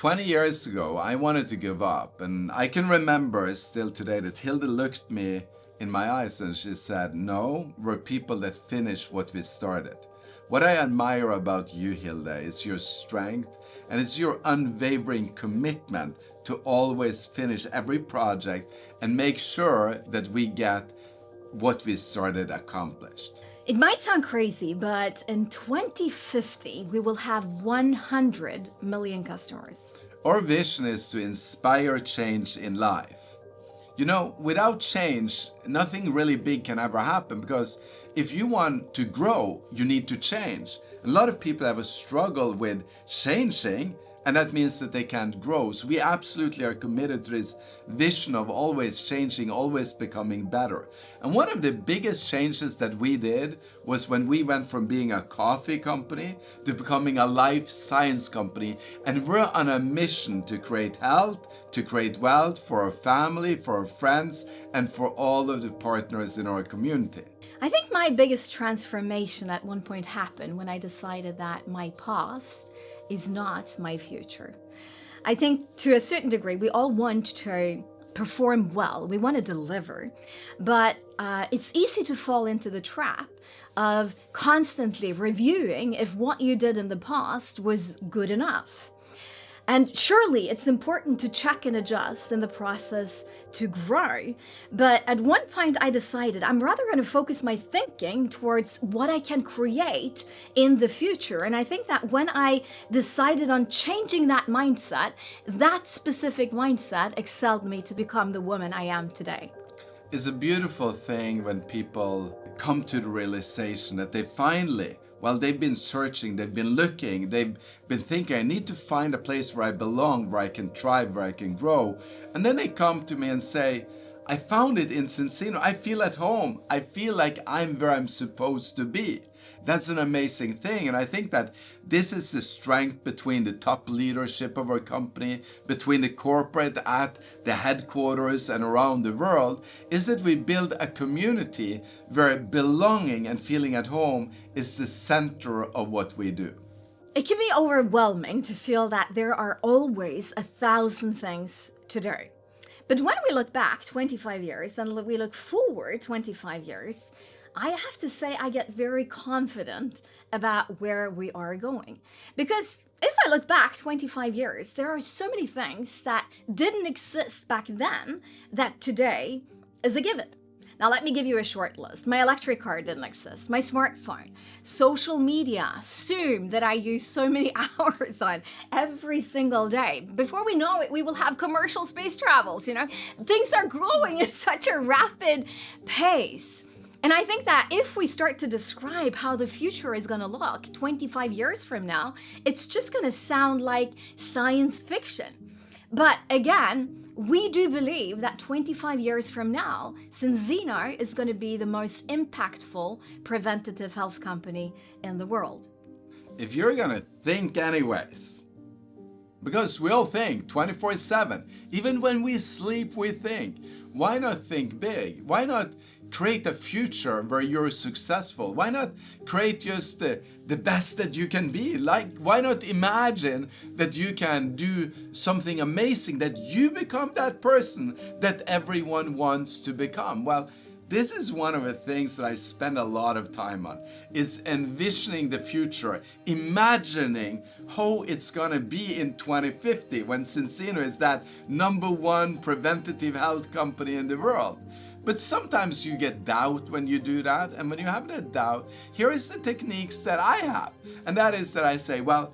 20 years ago, I wanted to give up, and I can remember still today that Hilde looked me in my eyes and she said, "No, we're people that finish what we started." What I admire about you, Hilde, is your strength and it's your unwavering commitment to always finish every project and make sure that we get what we started accomplished. It might sound crazy, but in 2050, we will have 100 million customers. Our vision is to inspire change in life. You know, without change, nothing really big can ever happen, because if you want to grow, you need to change. A lot of people have a struggle with changing, and that means that they can't grow. So we absolutely are committed to this vision of always changing, always becoming better. And one of the biggest changes that we did was when we went from being a coffee company to becoming a life science company. And we're on a mission to create health, to create wealth for our family, for our friends, and for all of the partners in our community. I think my biggest transformation at one point happened when I decided that my past is not my future. I think to a certain degree, we all want to perform well, we want to deliver, but it's easy to fall into the trap of constantly reviewing if what you did in the past was good enough. And surely it's important to check and adjust in the process to grow. But at one point I decided I'm rather going to focus my thinking towards what I can create in the future. And I think that when I decided on changing that mindset, that specific mindset excelled me to become the woman I am today. It's a beautiful thing when people come to the realization that they finally, well, they've been searching, they've been looking, they've been thinking, I need to find a place where I belong, where I can thrive, where I can grow. And then they come to me and say, I found it in Zinzino. I feel at home. I feel like I'm where I'm supposed to be. That's an amazing thing. And I think that this is the strength between the top leadership of our company, between the corporate at the headquarters and around the world, is that we build a community where belonging and feeling at home is the center of what we do. It can be overwhelming to feel that there are always 1,000 things to do. But when we look back 25 years and we look forward 25 years, I have to say I get very confident about where we are going. Because if I look back 25 years, there are so many things that didn't exist back then that today is a given. Now let me give you a short list. My electric car didn't exist, my smartphone, social media, Zoom that I use so many hours on every single day. Before we know it, we will have commercial space travels, Things are growing at such a rapid pace. And I think that if we start to describe how the future is going to look 25 years from now, it's just going to sound like science fiction. But again, we do believe that 25 years from now, Zinzino is going to be the most impactful preventative health company in the world. If you're going to think anyways, because we all think 24/7, even when we sleep we think, why not think big? Why not create a future where you're successful? Why not create just the best that you can be? Like, why not imagine that you can do something amazing, that you become that person that everyone wants to become? Well, this is one of the things that I spend a lot of time on, is envisioning the future, imagining how it's gonna be in 2050 when Zinzino is that #1 preventative health company in the world. But sometimes you get doubt when you do that, and when you have that doubt, here is the techniques that I have. And that is that I say, well,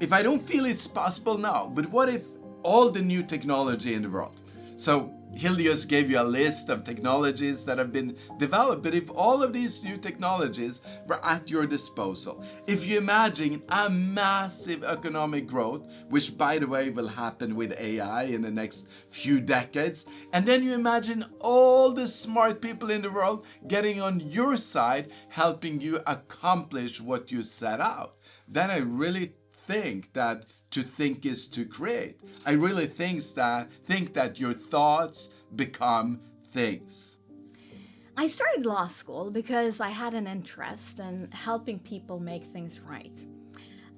if I don't feel it's possible now, but what if all the new technology in the world? So Hilde just gave you a list of technologies that have been developed, but if all of these new technologies were at your disposal, if you imagine a massive economic growth, which by the way will happen with AI in the next few decades, and then you imagine all the smart people in the world getting on your side, helping you accomplish what you set out, then I really think that to think is to create. I really think that your thoughts become things. I started law school because I had an interest in helping people make things right.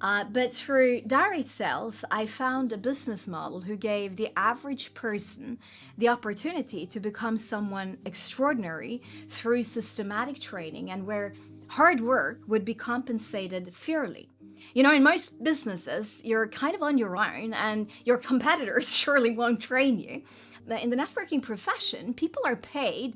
But through direct sales, I found a business model who gave the average person the opportunity to become someone extraordinary through systematic training and where hard work would be compensated fairly. You know, in most businesses, you're kind of on your own and your competitors surely won't train you. In the networking profession, people are paid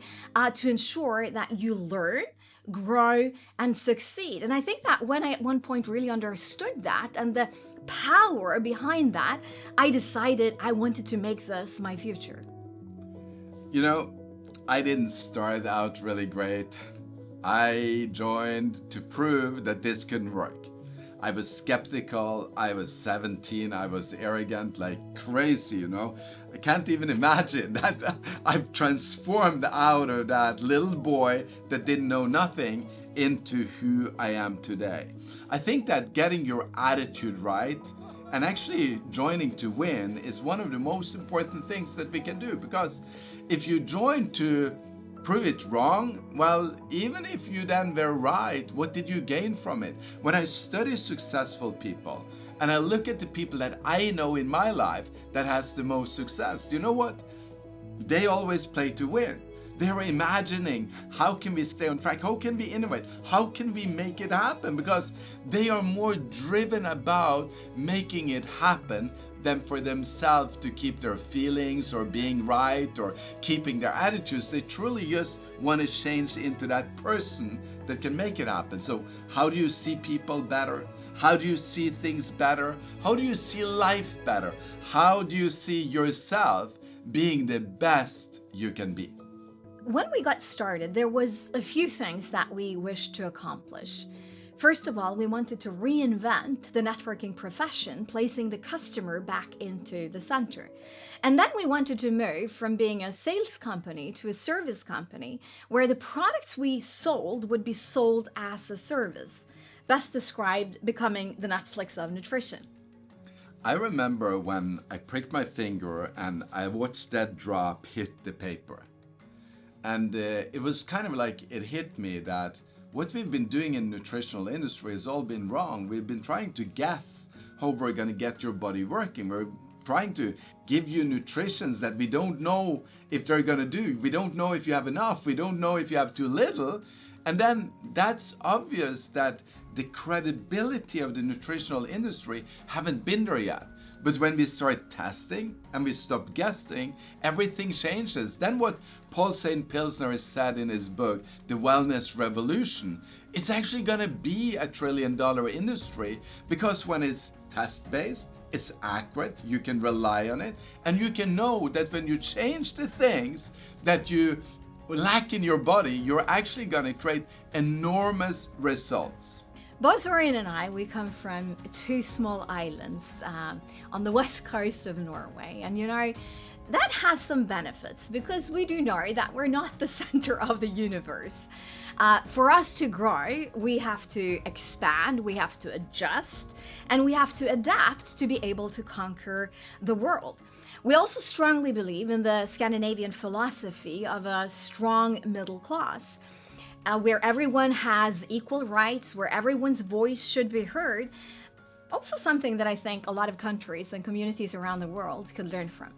to ensure that you learn, grow, and succeed. And I think that when I at one point really understood that and the power behind that, I decided I wanted to make this my future. You know, I didn't start out really great. I joined to prove that this couldn't work. I was skeptical, I was 17, I was arrogant like crazy, you know. I can't even imagine that I've transformed out of that little boy that didn't know nothing into who I am today. I think that getting your attitude right and actually joining to win is one of the most important things that we can do, because if you join to prove it wrong, well, even if you then were right, what did you gain from it? When I study successful people and I look at the people that I know in my life that has the most success, do you know what? They always play to win. They're imagining, how can we stay on track? How can we innovate? How can we make it happen? Because they are more driven about making it happen than for themselves to keep their feelings or being right or keeping their attitudes. They truly just want to change into that person that can make it happen. So how do you see people better? How do you see things better? How do you see life better? How do you see yourself being the best you can be? When we got started, there was a few things that we wished to accomplish. First of all, we wanted to reinvent the networking profession, placing the customer back into the center. And then we wanted to move from being a sales company to a service company, where the products we sold would be sold as a service, best described becoming the Netflix of nutrition. I remember when I pricked my finger and I watched that drop hit the paper. And it was kind of like it hit me that what we've been doing in the nutritional industry has all been wrong. We've been trying to guess how we're going to get your body working. We're trying to give you nutritions that we don't know if they're going to do. We don't know if you have enough. We don't know if you have too little. And then that's obvious that the credibility of the nutritional industry haven't been there yet. But when we start testing and we stop guessing, everything changes. Then what Paul St. Pilsner has said in his book, The Wellness Revolution, it's actually going to be a $1 trillion industry, because when it's test-based, it's accurate, you can rely on it, and you can know that when you change the things that you lack in your body, you're actually going to create enormous results. Both Örjan and I, we come from two small islands on the west coast of Norway. And you know, that has some benefits, because we do know that we're not the center of the universe. For us to grow, we have to expand, we have to adjust, and we have to adapt to be able to conquer the world. We also strongly believe in the Scandinavian philosophy of a strong middle class. Where everyone has equal rights, where everyone's voice should be heard. Also something that I think a lot of countries and communities around the world could learn from.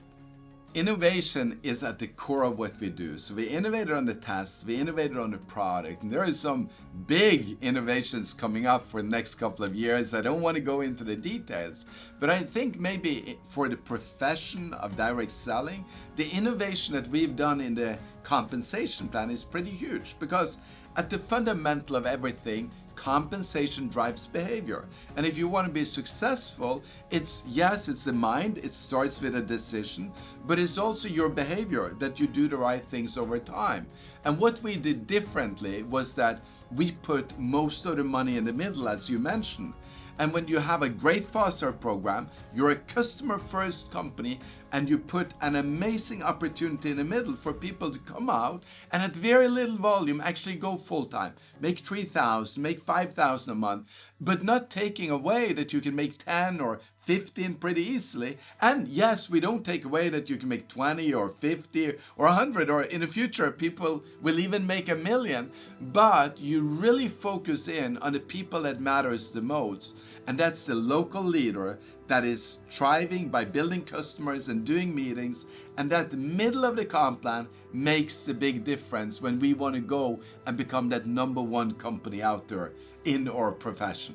Innovation is at the core of what we do. So we innovated on the test, we innovated on the product, and there are some big innovations coming up for the next couple of years. I don't want to go into the details, but I think maybe for the profession of direct selling, the innovation that we've done in the compensation plan is pretty huge, because at the fundamental of everything, compensation drives behavior. And if you want to be successful, it's the mind, it starts with a decision, but it's also your behavior, that you do the right things over time. And what we did differently was that we put most of the money in the middle, as you mentioned. And when you have a great Foster program, you're a customer-first company, and you put an amazing opportunity in the middle for people to come out and at very little volume actually go full-time. Make 3,000, make 5,000 a month, but not taking away that you can make 10 or 15 pretty easily. And yes, we don't take away that you can make 20 or 50 or 100, or in the future people will even make 1 million, but you really focus in on the people that matters the most. And that's the local leader that is thriving by building customers and doing meetings. And that the middle of the comp plan makes the big difference when we want to go and become that number one company out there in our profession.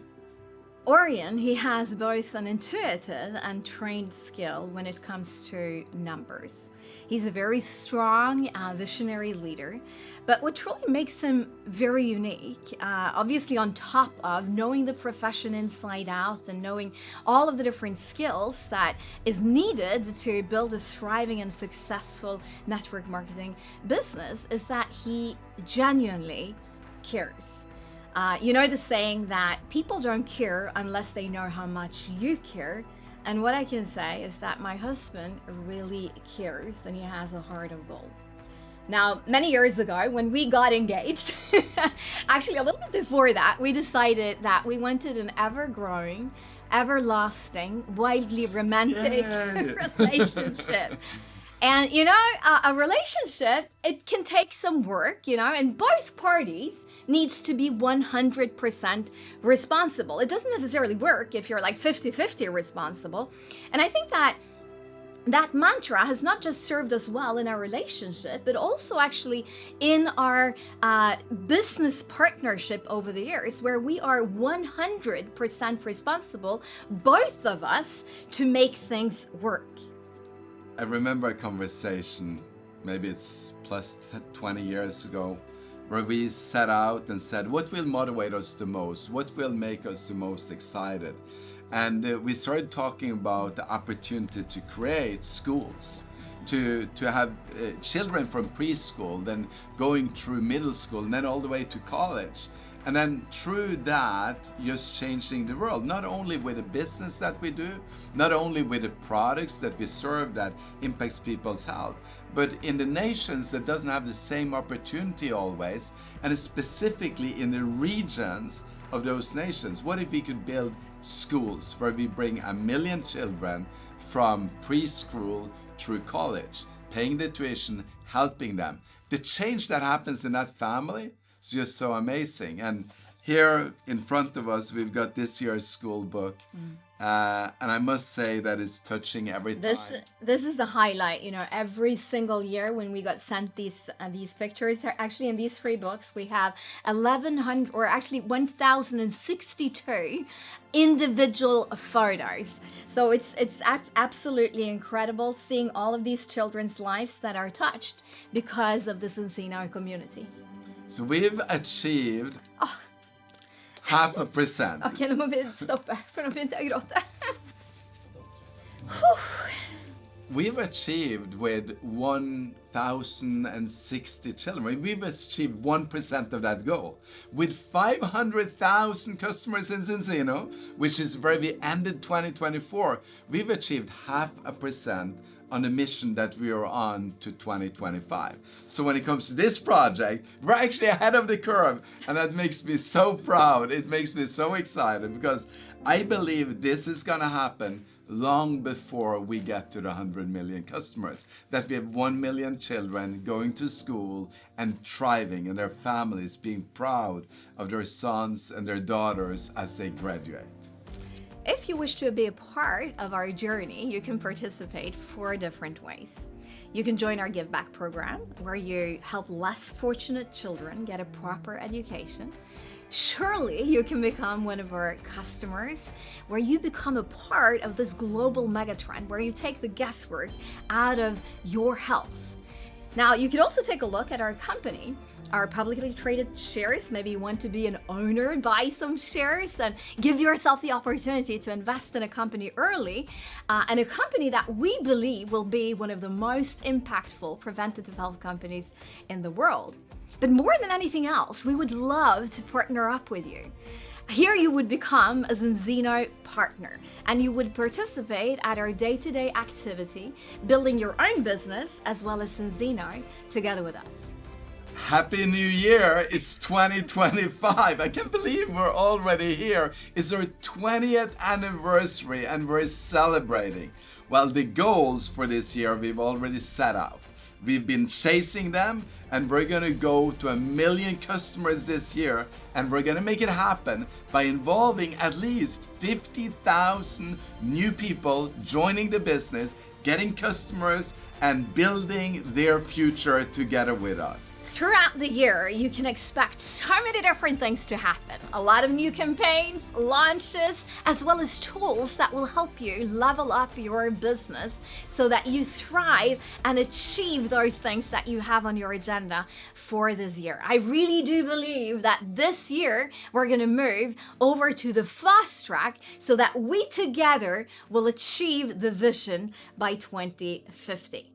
Örjan, he has both an intuitive and trained skill when it comes to numbers. He's a very strong, visionary leader, but what truly makes him very unique, obviously on top of knowing the profession inside out and knowing all of the different skills that is needed to build a thriving and successful network marketing business, is that he genuinely cares. You know the saying that people don't care unless they know how much you care. And what I can say is that my husband really cares, and he has a heart of gold. Now, many years ago, when we got engaged, actually a little bit before that, we decided that we wanted an ever-growing, everlasting, wildly romantic relationship. And, you know, a relationship, it can take some work, you know, and both parties needs to be 100% responsible. It doesn't necessarily work if you're like 50-50 responsible. And I think that that mantra has not just served us well in our relationship, but also actually in our business partnership over the years, where we are 100% responsible, both of us, to make things work. I remember a conversation, maybe it's plus 20 years ago, where we set out and said, what will motivate us the most? What will make us the most excited? And we started talking about the opportunity to create schools, to have children from preschool, then going through middle school, and then all the way to college. And then through that, just changing the world, not only with the business that we do, not only with the products that we serve that impacts people's health, but in the nations that doesn't have the same opportunity always, and specifically in the regions of those nations. What if we could build schools where we bring 1 million children from preschool through college, paying the tuition, helping them? The change that happens in that family is just so amazing. And here in front of us, we've got this year's school book. And I must say that it's touching every time. This is the highlight, you know, every single year when we got sent these pictures. Actually, in these 3 books, we have 1,062 individual photos. So it's absolutely incredible seeing all of these children's lives that are touched because of the Zinzino community. So we've achieved 0.5%. Okej, nu må vi stoppa, för nu begynte jag gråta. We've achieved with 1,060 children. We've achieved 1% of that goal. With 500,000 customers in Zinzino, which is where we ended 2024, we've achieved 0.5% on the mission that we are on to 2025. So when it comes to this project, we're actually ahead of the curve, and that makes me so proud. It makes me so excited because I believe this is gonna happen long before we get to the 100 million customers, that we have 1 million children going to school and thriving, and their families being proud of their sons and their daughters as they graduate. If you wish to be a part of our journey, you can participate 4 different ways. You can join our Give Back program, where you help less fortunate children get a proper education. Surely you can become one of our customers, where you become a part of this global megatrend, where you take the guesswork out of your health. Now, you could also take a look at our company, our publicly traded shares. Maybe you want to be an owner, buy some shares, and give yourself the opportunity to invest in a company early, and a company that we believe will be one of the most impactful preventative health companies in the world. But more than anything else, we would love to partner up with you. Here you would become a Zinzino partner, and you would participate at our day-to-day activity, building your own business as well as Zinzino together with us. Happy New Year! It's 2025. I can't believe we're already here. It's our 20th anniversary and we're celebrating. Well, the goals for this year we've already set out. We've been chasing them, and we're gonna go to 1 million customers this year, and we're gonna make it happen by involving at least 50,000 new people joining the business, getting customers, and building their future together with us. Throughout the year, you can expect so many different things to happen. A lot of new campaigns, launches, as well as tools that will help you level up your business so that you thrive and achieve those things that you have on your agenda for this year. I really do believe that this year we're going to move over to the fast track so that we together will achieve the vision by 2050.